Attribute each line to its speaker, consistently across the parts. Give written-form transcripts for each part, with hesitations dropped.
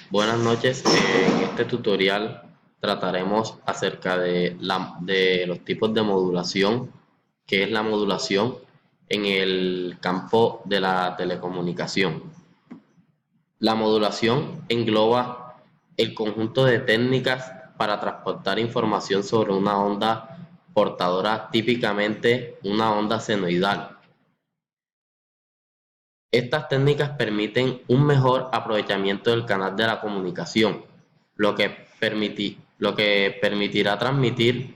Speaker 1: Buenas noches. En este tutorial trataremos acerca de los tipos de modulación, que es la modulación en el campo de la telecomunicación. La modulación engloba el conjunto de técnicas para transportar información sobre una onda portadora, típicamente una onda senoidal. Estas técnicas permiten un mejor aprovechamiento del canal de la comunicación, lo que permitirá transmitir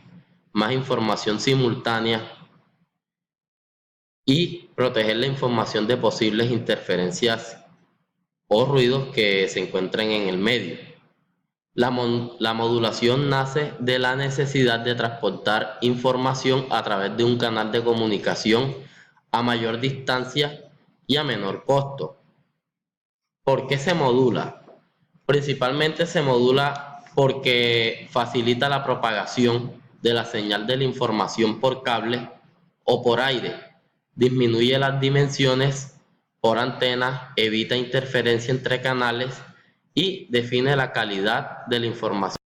Speaker 1: más información simultánea y proteger la información de posibles interferencias o ruidos que se encuentren en el medio. La modulación nace de la necesidad de transportar información a través de un canal de comunicación a mayor distancia y a menor costo. ¿Por qué se modula? Principalmente se modula porque facilita la propagación de la señal de la información por cable o por aire, disminuye las dimensiones por antena, evita interferencia entre canales y define la calidad de la información.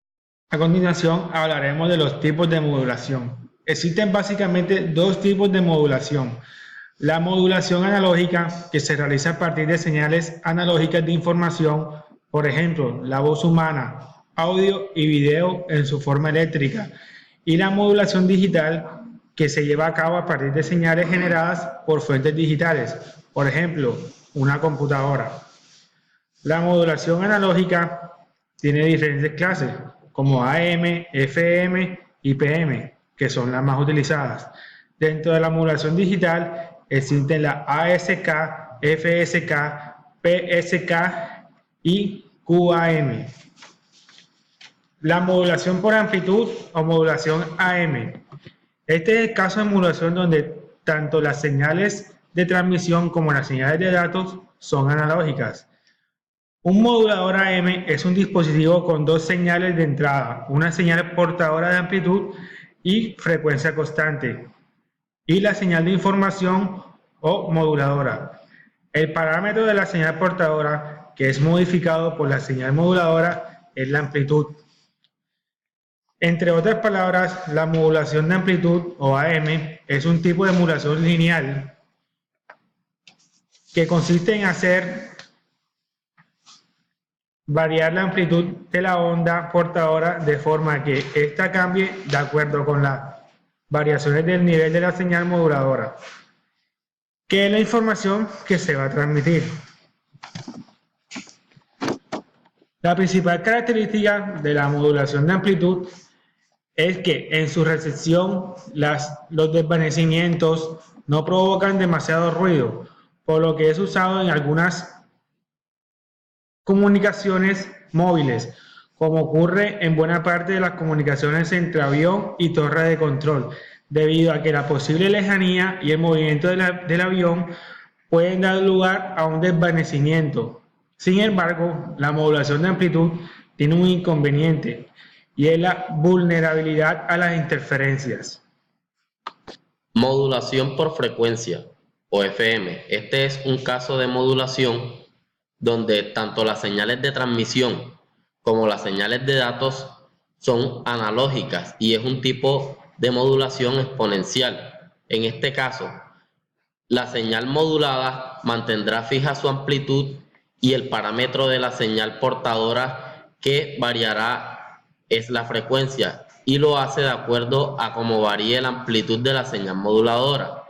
Speaker 2: A continuación hablaremos de los tipos de modulación. Existen básicamente dos tipos de modulación. La modulación analógica, que se realiza a partir de señales analógicas de información, por ejemplo, la voz humana, audio y video en su forma eléctrica. Y la modulación digital, que se lleva a cabo a partir de señales generadas por fuentes digitales, por ejemplo, una computadora. La modulación analógica tiene diferentes clases, como AM, FM y PM, que son las más utilizadas. Dentro de la modulación digital existen la ASK, FSK, PSK y QAM. La modulación por amplitud o modulación AM. Este es el caso de modulación donde tanto las señales de transmisión como las señales de datos son analógicas. Un modulador AM es un dispositivo con dos señales de entrada, una señal portadora de amplitud y frecuencia constante, y la señal de información o moduladora. El parámetro de la señal portadora, que es modificado por la señal moduladora, es la amplitud. Entre otras palabras, la modulación de amplitud o AM es un tipo de modulación lineal que consiste en hacer variar la amplitud de la onda portadora de forma que ésta cambie de acuerdo con las variaciones del nivel de la señal moduladora, que es la información que se va a transmitir. La principal característica de la modulación de amplitud es que en su recepción los desvanecimientos no provocan demasiado ruido, por lo que es usado en algunas comunicaciones móviles, como ocurre en buena parte de las comunicaciones entre avión y torre de control, debido a que la posible lejanía y el movimiento del avión pueden dar lugar a un desvanecimiento. Sin embargo, la modulación de amplitud tiene un inconveniente y es la vulnerabilidad a las interferencias.
Speaker 1: Modulación por frecuencia o FM. Este es un caso de modulación donde tanto las señales de transmisión como las señales de datos son analógicas y es un tipo de modulación exponencial. En este caso, la señal modulada mantendrá fija su amplitud y el parámetro de la señal portadora que variará es la frecuencia y lo hace de acuerdo a cómo varíe la amplitud de la señal moduladora.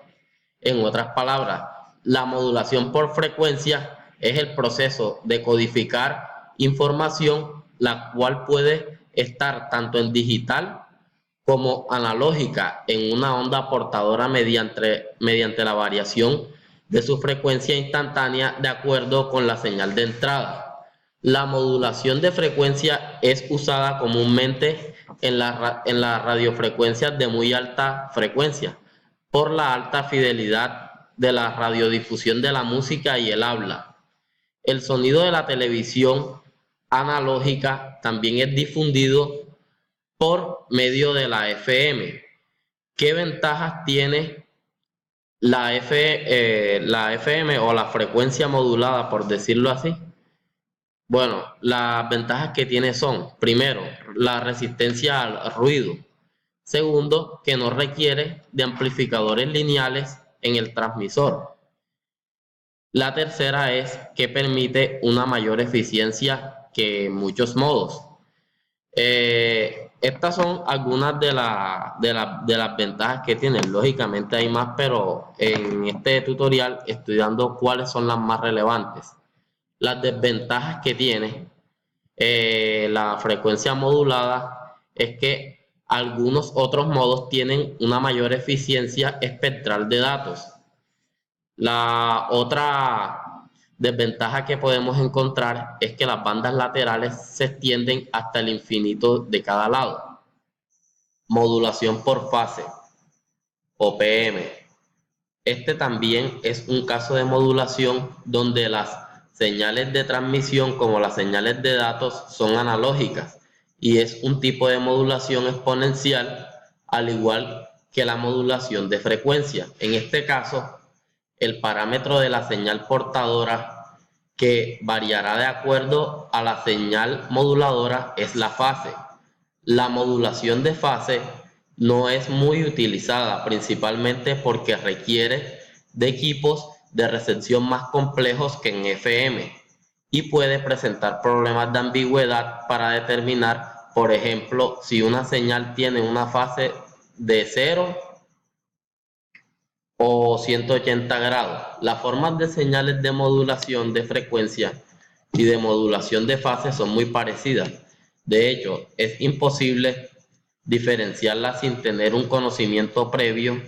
Speaker 1: En otras palabras, la modulación por frecuencia es el proceso de codificar información la cual puede estar tanto en digital como analógica en una onda portadora mediante la variación de su frecuencia instantánea de acuerdo con la señal de entrada. La modulación de frecuencia es usada comúnmente en las radiofrecuencias de muy alta frecuencia por la alta fidelidad de la radiodifusión de la música y el habla. El sonido de la televisión analógica también es difundido por medio de la FM. ¿Qué ventajas tiene la FM o la frecuencia modulada, por decirlo así? Bueno, las ventajas que tiene son, primero, la resistencia al ruido. Segundo, que no requiere de amplificadores lineales en el transmisor. La tercera es que permite una mayor eficiencia que en muchos modos. Estas son algunas de las ventajas que tienen. Lógicamente hay más, pero en este tutorial estoy dando cuáles son las más relevantes. Las desventajas que tiene la frecuencia modulada es que algunos otros modos tienen una mayor eficiencia espectral de datos. La otra desventaja que podemos encontrar es que las bandas laterales se extienden hasta el infinito de cada lado. Modulación por fase o PM. Este también es un caso de modulación donde las señales de transmisión como las señales de datos son analógicas y es un tipo de modulación exponencial al igual que la modulación de frecuencia. En este caso, el parámetro de la señal portadora que variará de acuerdo a la señal moduladora es la fase. La modulación de fase no es muy utilizada, principalmente porque requiere de equipos de recepción más complejos que en FM y puede presentar problemas de ambigüedad para determinar, por ejemplo, si una señal tiene una fase de 0 o 180 grados. Las formas de señales de modulación de frecuencia y de modulación de fase son muy parecidas. De hecho, es imposible diferenciarlas sin tener un conocimiento previo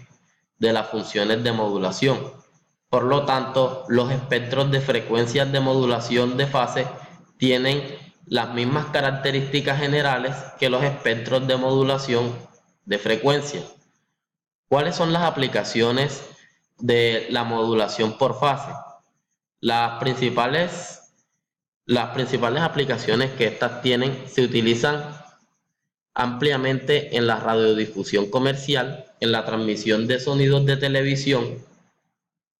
Speaker 1: de las funciones de modulación. Por lo tanto, los espectros de frecuencias de modulación de fase tienen las mismas características generales que los espectros de modulación de frecuencia. ¿Cuáles son las aplicaciones de la modulación por fase? Las principales, las principales aplicaciones que estas tienen se utilizan ampliamente en la radiodifusión comercial, en la transmisión de sonidos de televisión.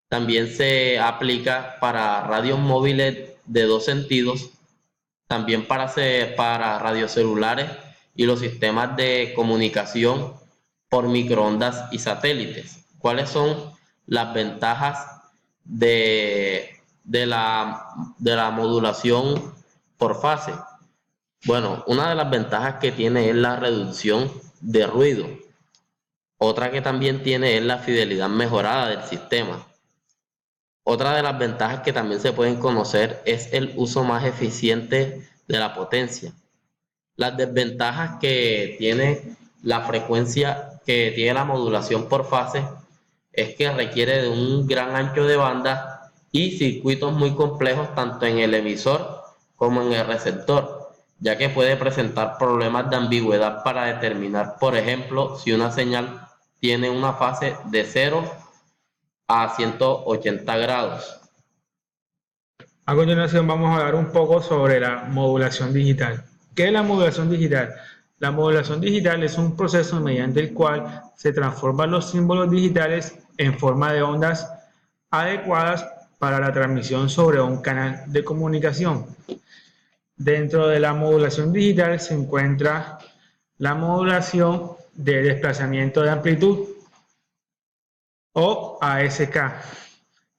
Speaker 1: También se aplica para radios móviles de dos sentidos, también para radiocelulares y los sistemas de comunicación por microondas y satélites. ¿Cuáles son las ventajas de la modulación por fase? Bueno, una de las ventajas que tiene es la reducción de ruido. Otra que también tiene es la fidelidad mejorada del sistema. Otra de las ventajas que también se pueden conocer es el uso más eficiente de la potencia. Las desventajas que tiene la frecuencia, que tiene la modulación por fase, es que requiere de un gran ancho de banda y circuitos muy complejos tanto en el emisor como en el receptor, ya que puede presentar problemas de ambigüedad para determinar, por ejemplo, si una señal tiene una fase de 0 a 180 grados.
Speaker 2: A continuación vamos a hablar un poco sobre la modulación digital. ¿Qué es la modulación digital? La modulación digital es un proceso mediante el cual se transforman los símbolos digitales en forma de ondas adecuadas para la transmisión sobre un canal de comunicación. Dentro de la modulación digital se encuentra la modulación de desplazamiento de amplitud o ASK.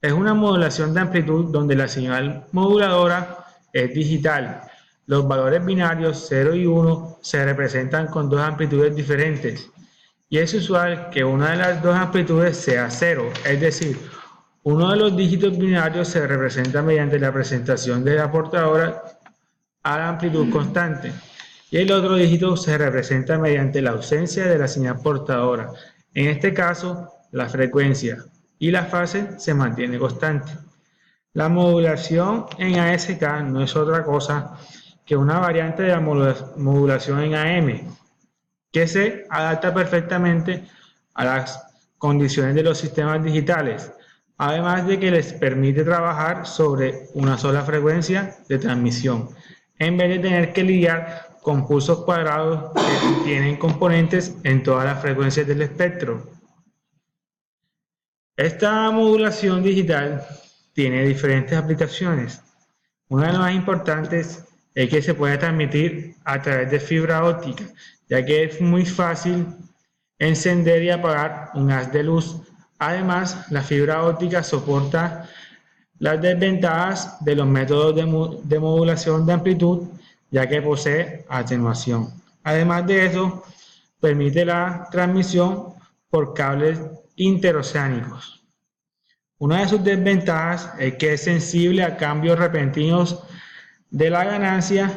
Speaker 2: Es una modulación de amplitud donde la señal moduladora es digital. Los valores binarios 0 y 1 se representan con dos amplitudes diferentes y es usual que una de las dos amplitudes sea 0, es decir, uno de los dígitos binarios se representa mediante la presentación de la portadora a la amplitud constante y el otro dígito se representa mediante la ausencia de la señal portadora. En este caso, la frecuencia y la fase se mantiene constante. La modulación en ASK no es otra cosa que una variante de la modulación en AM, que se adapta perfectamente a las condiciones de los sistemas digitales, además de que les permite trabajar sobre una sola frecuencia de transmisión, en vez de tener que lidiar con pulsos cuadrados que tienen componentes en todas las frecuencias del espectro. Esta modulación digital tiene diferentes aplicaciones. Una de las más importantes es que se puede transmitir a través de fibra óptica, ya que es muy fácil encender y apagar un haz de luz. Además, la fibra óptica soporta las desventajas de los métodos de modulación de amplitud, ya que posee atenuación. Además de eso, permite la transmisión por cables interoceánicos. Una de sus desventajas es que es sensible a cambios repentinos de la ganancia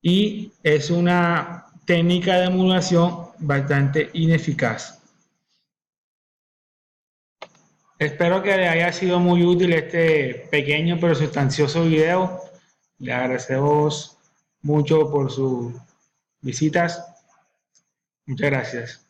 Speaker 2: y es una técnica de modulación bastante ineficaz. Espero que le haya sido muy útil este pequeño pero sustancioso video. Le agradecemos mucho por sus visitas. Muchas gracias.